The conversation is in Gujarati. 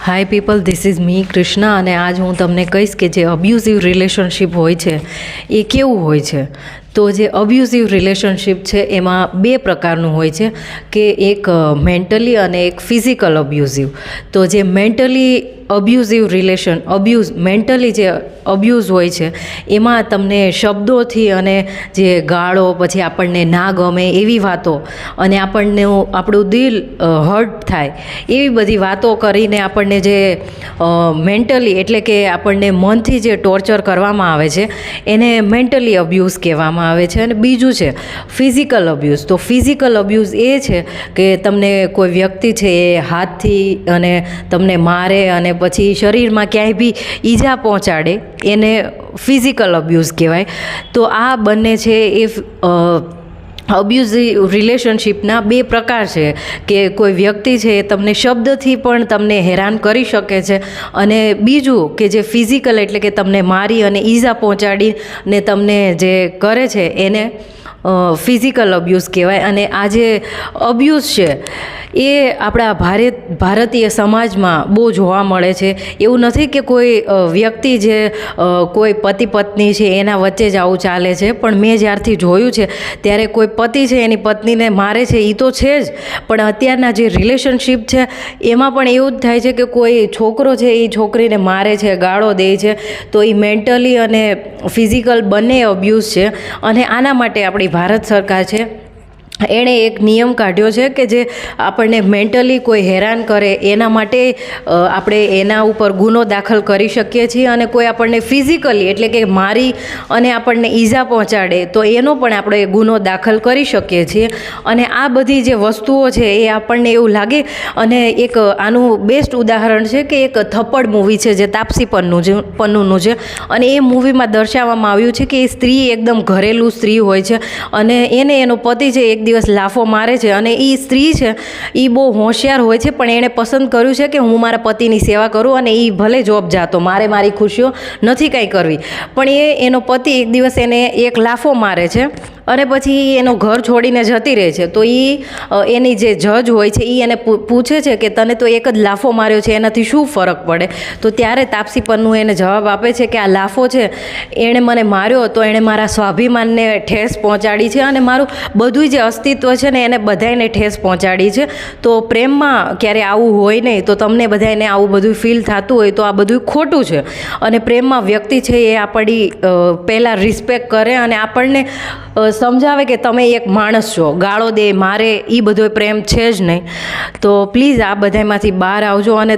Hi people, this is me Krishna અને આજ હું તમને કહીશ કે જે અબ્યુઝિવ રિલેશનશિપ હોય છે એ કેવું હોય છે. તો જે અબ્યુઝિવ રિલેશનશિપ છે એમાં બે પ્રકારનું હોય છે કે એક મેન્ટલી અને એક ફિઝિકલ અબ્યુઝિવ. તો જે મેન્ટલી અબ્યુઝ મેન્ટલી જે અબ્યુઝ હોય છે એમાં તમને શબ્દોથી અને જે ગાળો, પછી આપણને ના ગમે એવી વાતો અને આપણું દિલ હર્ટ થાય એવી બધી વાતો કરીને આપણને જે મેન્ટલી એટલે કે આપણને મનથી જે ટોર્ચર કરવામાં આવે છે એને મેન્ટલી અબ્યુઝ કહેવામાં આવે છે. અને બીજું છે ફિઝિકલ અબ્યુઝ. તો ફિઝિકલ અબ્યુઝ એ છે કે તમને કોઈ વ્યક્તિ છે એ હાથથી અને તમને મારે અને પછી શરીરમાં ક્યાંય બી ઈજા પહોંચાડે એને ફિઝિકલ અબ્યુઝ કહેવાય. તો આ બંને છે એ અબ્યુઝિવ રિલેશનશિપના બે પ્રકાર છે કે કોઈ વ્યક્તિ છે એ તમને શબ્દથી પણ તમને હેરાન કરી શકે છે અને બીજું કે જે ફિઝિકલ એટલે કે તમને મારી અને ઈજા પહોંચાડીને તમને જે કરે છે એને ફિઝિકલ અબ્યુઝ કહેવાય. અને આ જે અબ્યુઝ છે એ આપણા ભારતીય સમાજમાં બહુ જોવા મળે છે. એવું નથી કે કોઈ વ્યક્તિ જે કોઈ પતિ પત્ની છે એના વચ્ચે જ આવું ચાલે છે, પણ મેં જ્યારથી જોયું છે ત્યારે કોઈ પતિ છે એની પત્નીને મારે છે એ તો છે જ, પણ અત્યારના જે રિલેશનશિપ છે એમાં પણ એવું જ થાય છે કે કોઈ છોકરો છે એ છોકરીને મારે છે, ગાળો દે છે. તો એ મેન્ટલી અને ફિઝિકલ બંને અબ્યુઝ છે. અને આના માટે આપણી ભારત સરકાર છે એણે એક નિયમ કાઢ્યો છે કે જે આપણને મેન્ટલી કોઈ હેરાન કરે એના માટે આપણે એના ઉપર ગુનો દાખલ કરી શકીએ છીએ. અને કોઈ આપણને ફિઝિકલી એટલે કે મારી અને આપણને ઈજા પહોંચાડે તો એનો પણ આપણે ગુનો દાખલ કરી શકીએ છીએ. અને આ બધી જે વસ્તુઓ છે એ આપણને એવું લાગે. અને એક આનું બેસ્ટ ઉદાહરણ છે કે એક થપ્પડ મૂવી છે જે તાપસી પન્નુનું છે. અને એ મૂવીમાં દર્શાવવામાં આવ્યું છે કે એ સ્ત્રી એકદમ ઘરેલું સ્ત્રી હોય છે અને એને એનો પતિ છે એક દિવસ લાફો મારે છે અને એ સ્ત્રી છે એ બહુ હોશિયાર હોય છે, પણ એણે પસંદ કર્યું છે કે હું મારા પતિની સેવા કરું અને એ ભલે જોબ જાતો, મારી ખુશીઓ નથી કાંઈ કરવી. પણ એનો પતિ એક દિવસ એને એક લાફો મારે છે અને પછી એનો ઘર છોડીને જતી રહે છે. તો એની જે જજ હોય છે એ એને પૂછે છે કે તને તો એક જ લાફો માર્યો છે, એનાથી શું ફરક પડે? તો ત્યારે તાપસી પન્નુ એને જવાબ આપે છે કે આ લાફો છે એણે મને માર્યો તો એણે મારા સ્વાભિમાનને ઠેસ પહોંચાડી છે અને મારું બધું જે અસ્તિત્વ છે ને એને બધાને ઠેસ પહોંચાડી છે. તો પ્રેમમાં ક્યારે આવું હોય નહીં. તો તમને બધાને આવું બધું ફીલ થતું હોય તો આ બધું ખોટું છે. અને પ્રેમમાં વ્યક્તિ છે એ આપણી પહેલાં રિસ્પેક્ટ કરે અને આપણને સમજાવે કે તમે એક માણસ છો. ગાળો દે, મારે એ બધો પ્રેમ છે જ નહીં. તો પ્લીઝ આ બધામાંથી બહાર આવજો અને